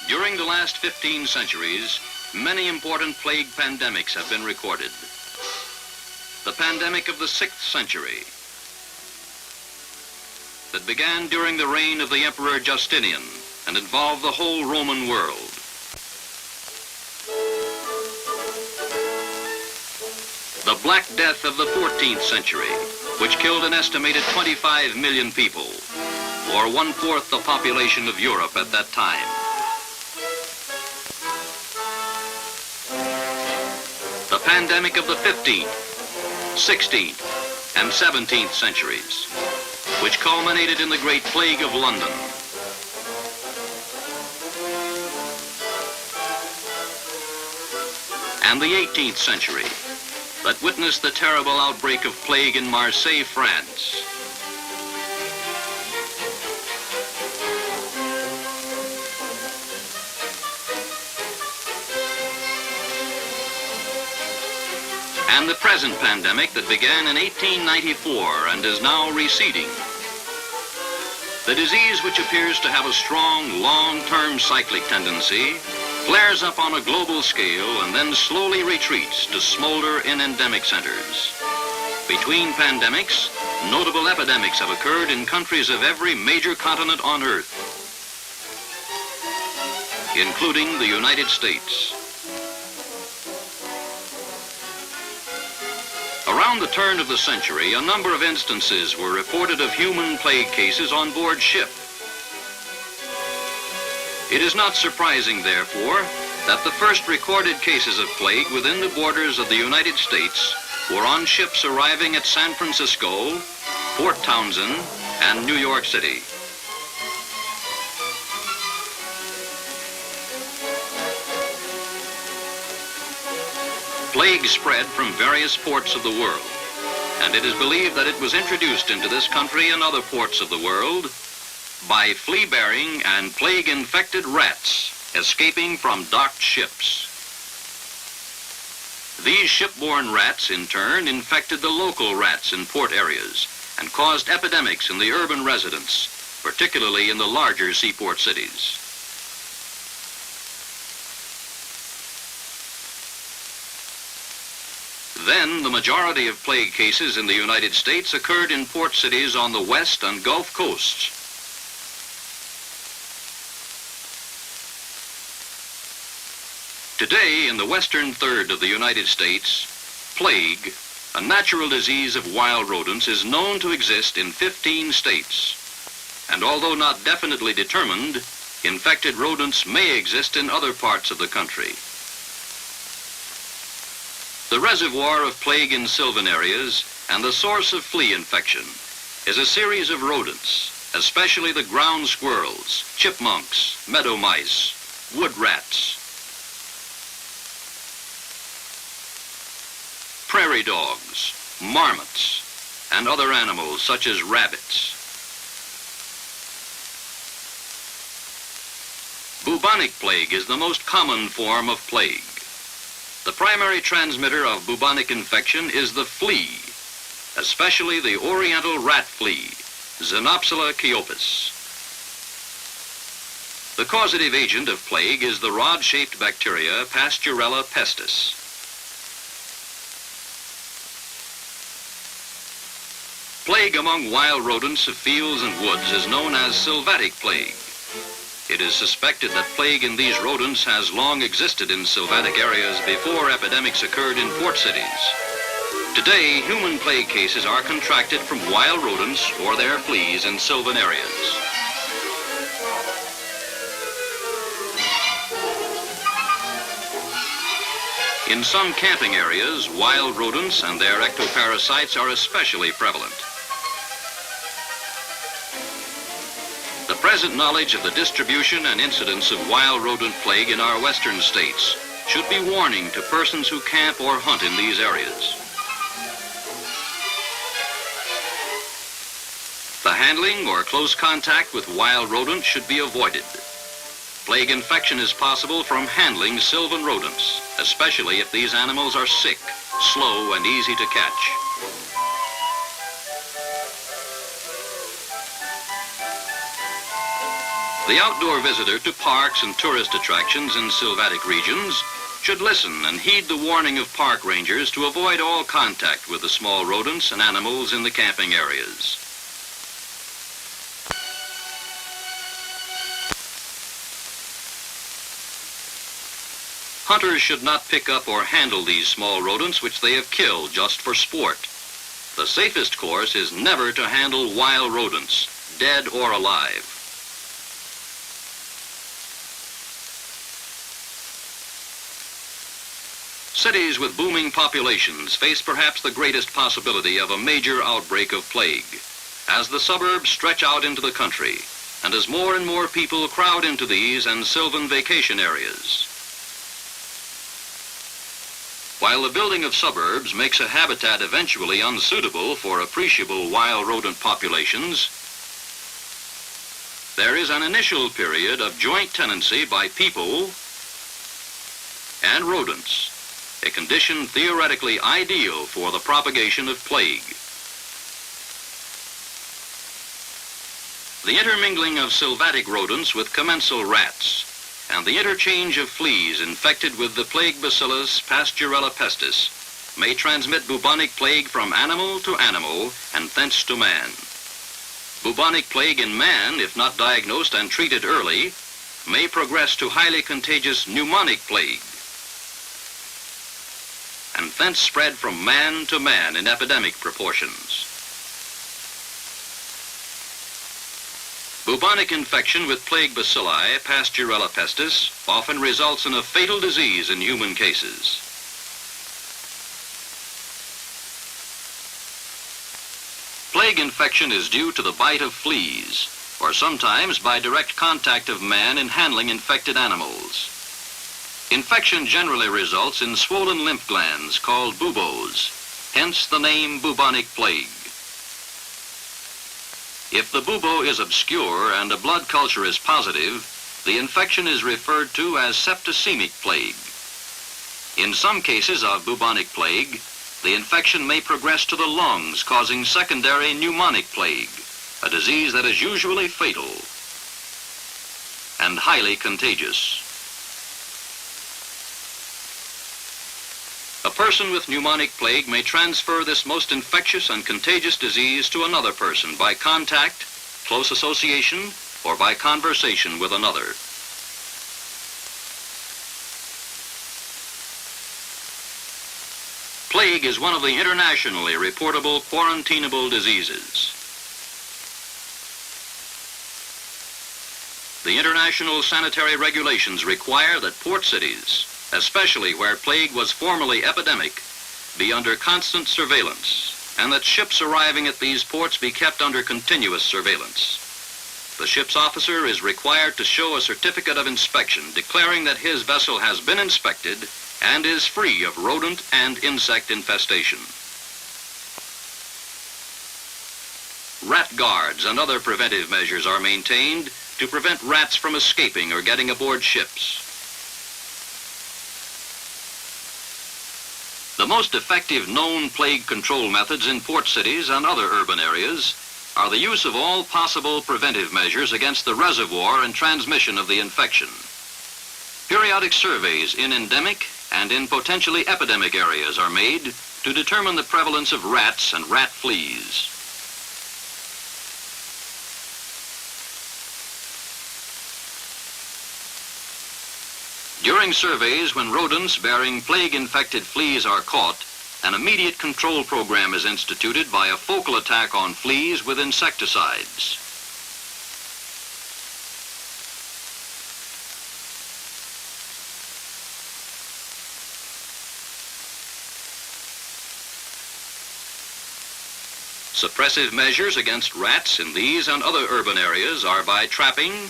During the last 15 centuries, many important plague pandemics have been recorded. The pandemic of the 6th century, that began during the reign of the Emperor Justinian and involved the whole Roman world. The Black Death of the 14th century, which killed an estimated 25 million people, or 1/4 the population of Europe at that time. The pandemic of the 15th, 16th, and 17th centuries, which culminated in the Great Plague of London. And the 18th century, that witnessed the terrible outbreak of plague in Marseille, France. And the present pandemic that began in 1894 and is now receding. The disease, which appears to have a strong, long-term cyclic tendency, flares up on a global scale and then slowly retreats to smolder in endemic centers. Between pandemics, notable epidemics have occurred in countries of every major continent on Earth, including the United States. Around the turn of the century, a number of instances were reported of human plague cases on board ship. It is not surprising, therefore, that the first recorded cases of plague within the borders of the United States were on ships arriving at San Francisco, Port Townsend, and New York City. Plague spread from various ports of the world, and it is believed that it was introduced into this country and other ports of the world by flea-bearing and plague-infected rats escaping from docked ships. These shipborne rats, in turn, infected the local rats in port areas and caused epidemics in the urban residents, particularly in the larger seaport cities. Then, the majority of plague cases in the United States occurred in port cities on the west and Gulf coasts. Today, in the western third of the United States, plague, a natural disease of wild rodents, is known to exist in 15 states. And although not definitely determined, infected rodents may exist in other parts of the country. The reservoir of plague in sylvan areas and the source of flea infection is a series of rodents, especially the ground squirrels, chipmunks, meadow mice, wood rats, prairie dogs, marmots, and other animals such as rabbits. Bubonic plague is the most common form of plague. The primary transmitter of bubonic infection is the flea, especially the oriental rat flea, Xenopsila chiopus. The causative agent of plague is the rod-shaped bacteria Pasteurella pestis. Plague among wild rodents of fields and woods is known as Sylvatic Plague. It is suspected that plague in these rodents has long existed in sylvatic areas before epidemics occurred in port cities. Today, human plague cases are contracted from wild rodents or their fleas in sylvan areas. In some camping areas, wild rodents and their ectoparasites are especially prevalent. The present knowledge of the distribution and incidence of wild rodent plague in our western states should be warning to persons who camp or hunt in these areas. The handling or close contact with wild rodents should be avoided. Plague infection is possible from handling sylvan rodents, especially if these animals are sick, slow, and easy to catch. The outdoor visitor to parks and tourist attractions in sylvatic regions should listen and heed the warning of park rangers to avoid all contact with the small rodents and animals in the camping areas. Hunters should not pick up or handle these small rodents which they have killed just for sport. The safest course is never to handle wild rodents, dead or alive. Cities with booming populations face perhaps the greatest possibility of a major outbreak of plague, as the suburbs stretch out into the country, and as more and more people crowd into these and sylvan vacation areas. While the building of suburbs makes a habitat eventually unsuitable for appreciable wild rodent populations, there is an initial period of joint tenancy by people and rodents, a condition theoretically ideal for the propagation of plague. The intermingling of sylvatic rodents with commensal rats and the interchange of fleas infected with the plague bacillus Pasteurella pestis may transmit bubonic plague from animal to animal and thence to man. Bubonic plague in man, if not diagnosed and treated early, may progress to highly contagious pneumonic plague and thence spread from man to man in epidemic proportions. Bubonic infection with plague bacilli, Pasteurella pestis, often results in a fatal disease in human cases. Plague infection is due to the bite of fleas, or sometimes by direct contact of man in handling infected animals. Infection generally results in swollen lymph glands called buboes, hence the name bubonic plague. If the bubo is obscure and a blood culture is positive, the infection is referred to as septicemic plague. In some cases of bubonic plague, the infection may progress to the lungs, causing secondary pneumonic plague, a disease that is usually fatal and highly contagious. A person with pneumonic plague may transfer this most infectious and contagious disease to another person by contact, close association, or by conversation with another. Plague is one of the internationally reportable quarantinable diseases. The international sanitary regulations require that port cities, especially where plague was formerly epidemic, be under constant surveillance, and that ships arriving at these ports be kept under continuous surveillance. The ship's officer is required to show a certificate of inspection declaring that his vessel has been inspected and is free of rodent and insect infestation. Rat guards and other preventive measures are maintained to prevent rats from escaping or getting aboard ships. The most effective known plague control methods in port cities and other urban areas are the use of all possible preventive measures against the reservoir and transmission of the infection. Periodic surveys in endemic and in potentially epidemic areas are made to determine the prevalence of rats and rat fleas. During surveys, when rodents bearing plague-infected fleas are caught, an immediate control program is instituted by a focal attack on fleas with insecticides. Suppressive measures against rats in these and other urban areas are by trapping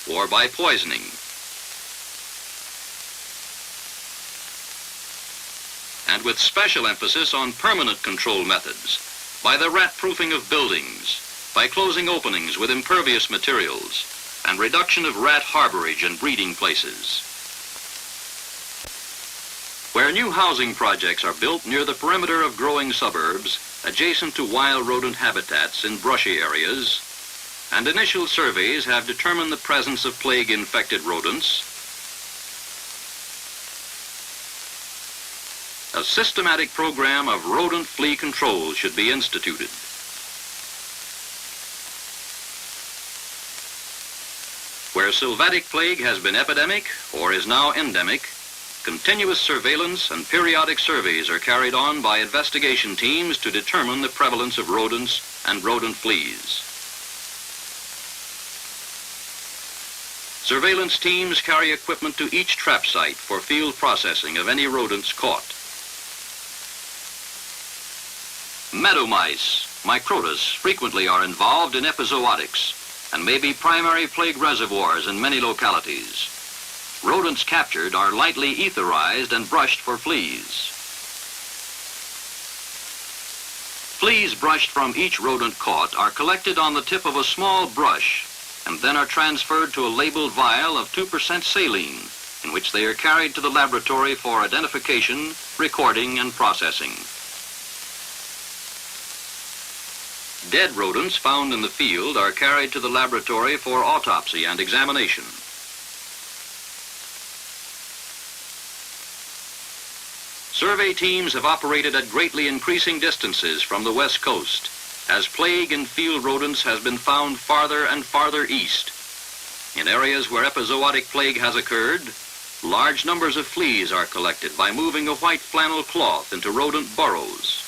or by poisoning. And with special emphasis on permanent control methods, by the rat-proofing of buildings, by closing openings with impervious materials, and reduction of rat harborage and breeding places. Where new housing projects are built near the perimeter of growing suburbs, adjacent to wild rodent habitats in brushy areas, and initial surveys have determined the presence of plague-infected rodents, a systematic program of rodent flea control should be instituted. Where Sylvatic Plague has been epidemic or is now endemic, continuous surveillance and periodic surveys are carried on by investigation teams to determine the prevalence of rodents and rodent fleas. Surveillance teams carry equipment to each trap site for field processing of any rodents caught. Meadow mice, Microtus, frequently are involved in epizootics and may be primary plague reservoirs in many localities. Rodents captured are lightly etherized and brushed for fleas. Fleas brushed from each rodent caught are collected on the tip of a small brush and then are transferred to a labeled vial of 2% saline, in which they are carried to the laboratory for identification, recording, and processing. Dead rodents found in the field are carried to the laboratory for autopsy and examination. Survey teams have operated at greatly increasing distances from the West Coast, as plague in field rodents has been found farther and farther east. In areas where epizootic plague has occurred, large numbers of fleas are collected by moving a white flannel cloth into rodent burrows.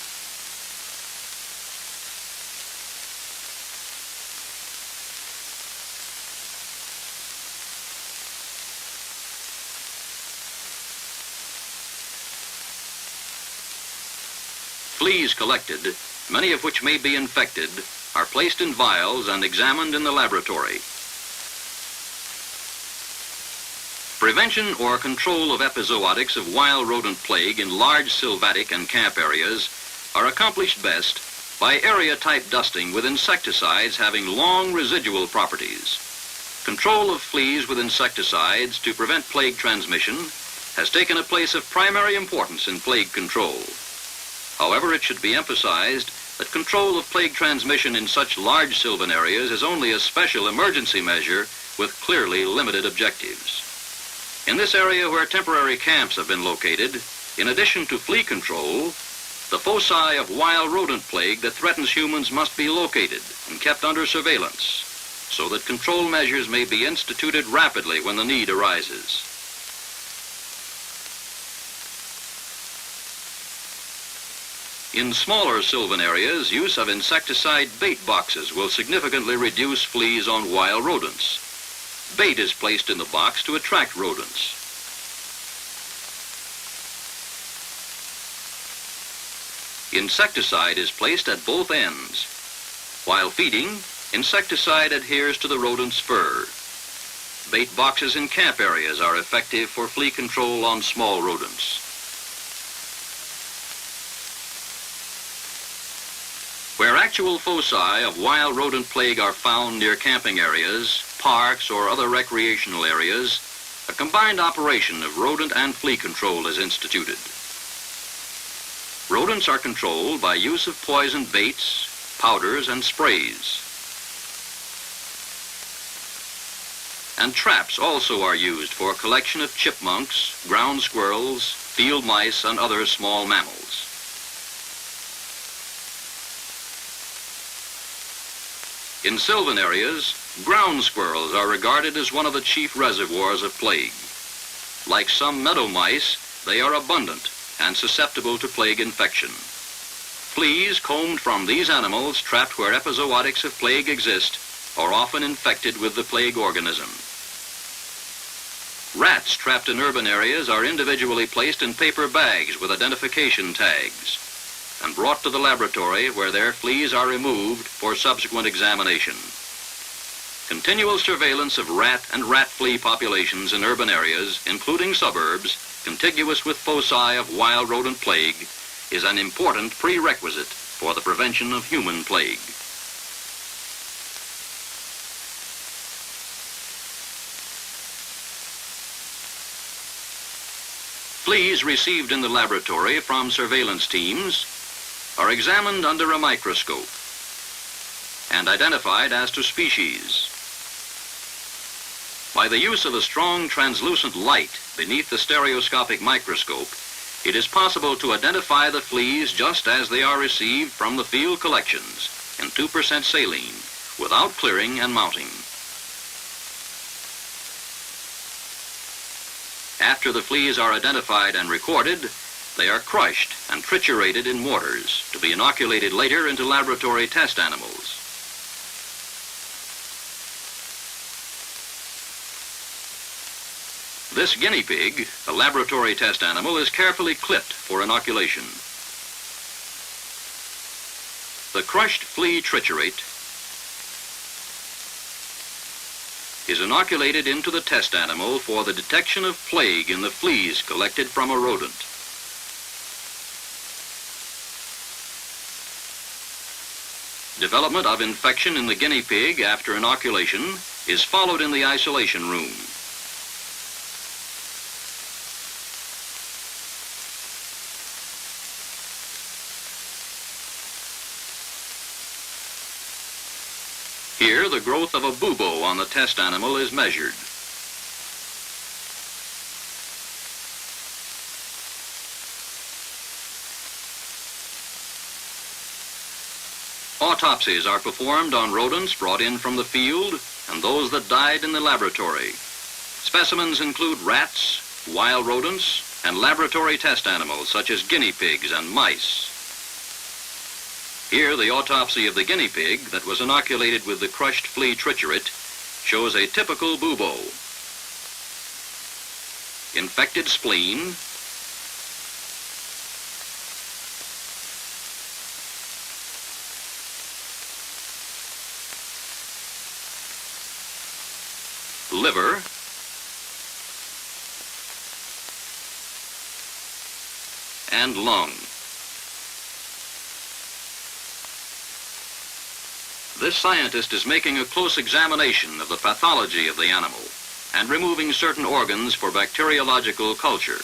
Fleas collected, many of which may be infected, are placed in vials and examined in the laboratory. Prevention or control of epizootics of wild rodent plague in large sylvatic and camp areas are accomplished best by area-type dusting with insecticides having long residual properties. Control of fleas with insecticides to prevent plague transmission has taken a place of primary importance in plague control. However, it should be emphasized that control of plague transmission in such large sylvan areas is only a special emergency measure with clearly limited objectives. In this area where temporary camps have been located, in addition to flea control, the foci of wild rodent plague that threatens humans must be located and kept under surveillance so that control measures may be instituted rapidly when the need arises. In smaller sylvan areas, use of insecticide bait boxes will significantly reduce fleas on wild rodents. Bait is placed in the box to attract rodents. Insecticide is placed at both ends. While feeding, insecticide adheres to the rodent's fur. Bait boxes in camp areas are effective for flea control on small rodents. Where actual foci of wild rodent plague are found near camping areas, parks, or other recreational areas, a combined operation of rodent and flea control is instituted. Rodents are controlled by use of poison baits, powders, and sprays. And traps also are used for collection of chipmunks, ground squirrels, field mice, and other small mammals. In sylvan areas, ground squirrels are regarded as one of the chief reservoirs of plague. Like some meadow mice, they are abundant and susceptible to plague infection. Fleas combed from these animals trapped where epizootics of plague exist are often infected with the plague organism. Rats trapped in urban areas are individually placed in paper bags with identification tags and brought to the laboratory where their fleas are removed for subsequent examination. Continual surveillance of rat and rat flea populations in urban areas, including suburbs, contiguous with foci of wild rodent plague, is an important prerequisite for the prevention of human plague. Fleas received in the laboratory from surveillance teams are examined under a microscope. and identified as to species. By the use of a strong translucent light beneath the stereoscopic microscope, it is possible to identify the fleas just as they are received from the field collections in 2% saline without clearing and mounting. After the fleas are identified and recorded, they are crushed and triturated in mortars to be inoculated later into laboratory test animals. This guinea pig, a laboratory test animal, is carefully clipped for inoculation. The crushed flea triturate is inoculated into the test animal for the detection of plague in the fleas collected from a rodent. Development of infection in the guinea pig after inoculation is followed in the isolation room. Here, the growth of a bubo on the test animal is measured. Autopsies are performed on rodents brought in from the field and those that died in the laboratory. Specimens include rats, wild rodents, and laboratory test animals such as guinea pigs and mice. Here, the autopsy of the guinea pig that was inoculated with the crushed flea triturate shows a typical bubo. Infected spleen, liver, and lung. This scientist is making a close examination of the pathology of the animal and removing certain organs for bacteriological culture.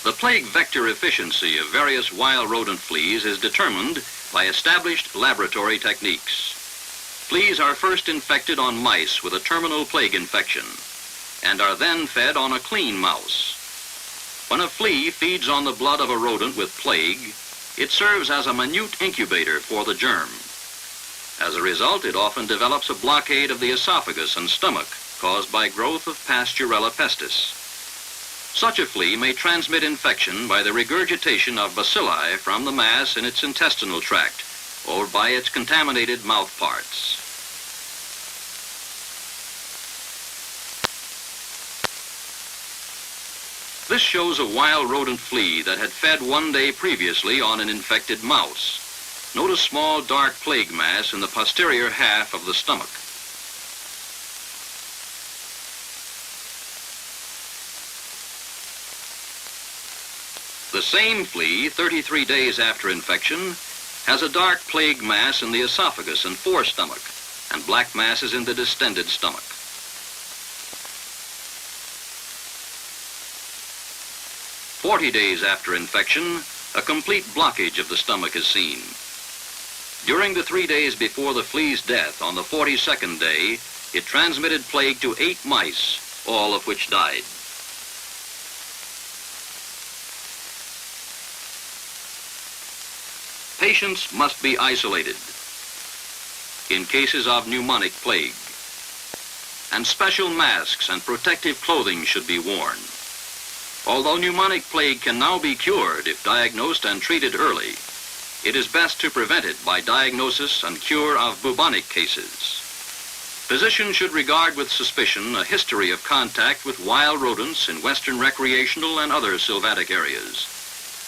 The plague vector efficiency of various wild rodent fleas is determined by established laboratory techniques. Fleas are first infected on mice with a terminal plague infection and are then fed on a clean mouse. When a flea feeds on the blood of a rodent with plague, it serves as a minute incubator for the germ. As a result, it often develops a blockade of the esophagus and stomach caused by growth of Pasteurella pestis. Such a flea may transmit infection by the regurgitation of bacilli from the mass in its intestinal tract or by its contaminated mouth parts. This shows a wild rodent flea that had fed one day previously on an infected mouse. Note a small dark plague mass in the posterior half of the stomach. The same flea, 33 days after infection, has a dark plague mass in the esophagus and forestomach, and black masses in the distended stomach. "40 days after infection, a complete blockage of the stomach is seen. During the 3 days before the flea's death, on the 42nd day, it transmitted plague to 8 mice, all of which died. Patients must be isolated in cases of pneumonic plague, and special masks and protective clothing should be worn. Although pneumonic plague can now be cured if diagnosed and treated early, it is best to prevent it by diagnosis and cure of bubonic cases. Physicians should regard with suspicion a history of contact with wild rodents in western recreational and other sylvatic areas,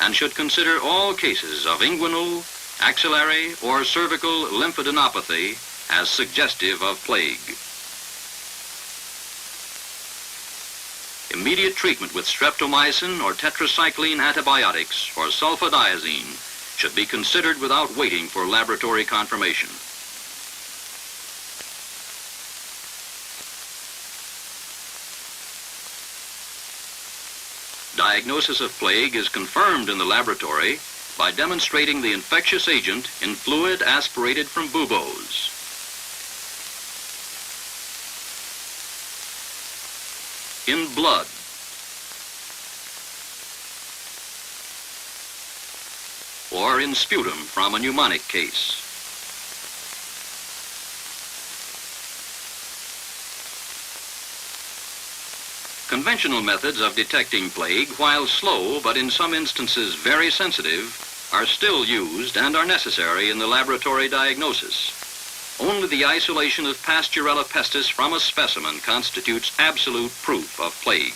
and should consider all cases of inguinal, axillary, or cervical lymphadenopathy as suggestive of plague. Immediate treatment with streptomycin or tetracycline antibiotics or sulfadiazine should be considered without waiting for laboratory confirmation. diagnosis of plague is confirmed in the laboratory by demonstrating the infectious agent in fluid aspirated from buboes. In blood, or in sputum from a pneumonic case. Conventional methods of detecting plague, while slow but in some instances very sensitive, are still used and are necessary in the laboratory diagnosis. Only the isolation of Pasteurella pestis from a specimen constitutes absolute proof of plague.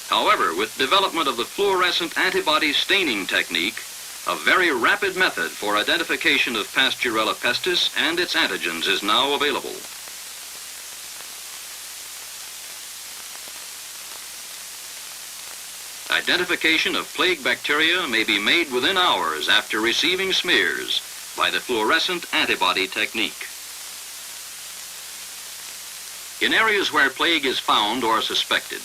However, with development of the fluorescent antibody staining technique, a very rapid method for identification of Pasteurella pestis and its antigens is now available. Identification of plague bacteria may be made within hours after receiving smears by the fluorescent antibody technique. In areas where plague is found or suspected,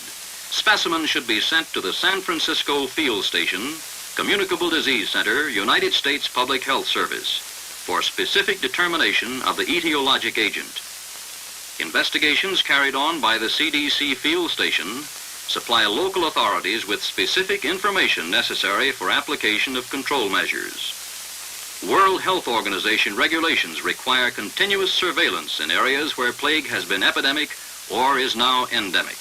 specimens should be sent to the San Francisco Field Station, Communicable Disease Center, United States Public Health Service, for specific determination of the etiologic agent. Investigations carried on by the CDC Field Station supply local authorities with specific information necessary for application of control measures. World Health Organization regulations require continuous surveillance in areas where plague has been epidemic or is now endemic.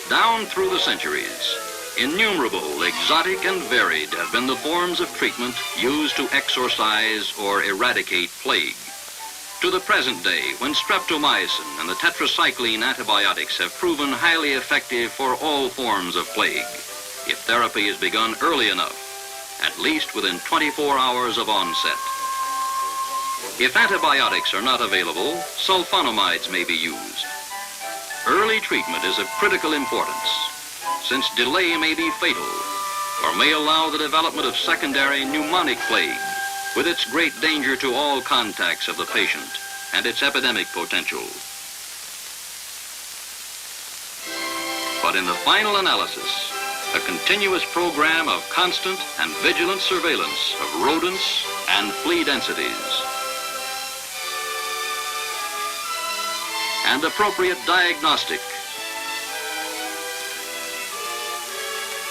Down through the centuries, innumerable, exotic, and varied have been the forms of treatment used to exorcise or eradicate plague. To the present day, when streptomycin and the tetracycline antibiotics have proven highly effective for all forms of plague, if therapy is begun early enough, at least within 24 hours of onset. If antibiotics are not available, sulfonamides may be used. Early treatment is of critical importance, since delay may be fatal or may allow the development of secondary pneumonic plague, with its great danger to all contacts of the patient and its epidemic potential. But in the final analysis, a continuous program of constant and vigilant surveillance of rodents and flea densities, and appropriate diagnostic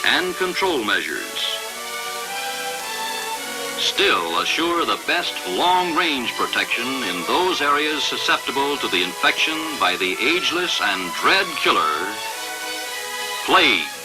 and control measures still assure the best long-range protection in those areas susceptible to the infection by the ageless and dread killer, plague.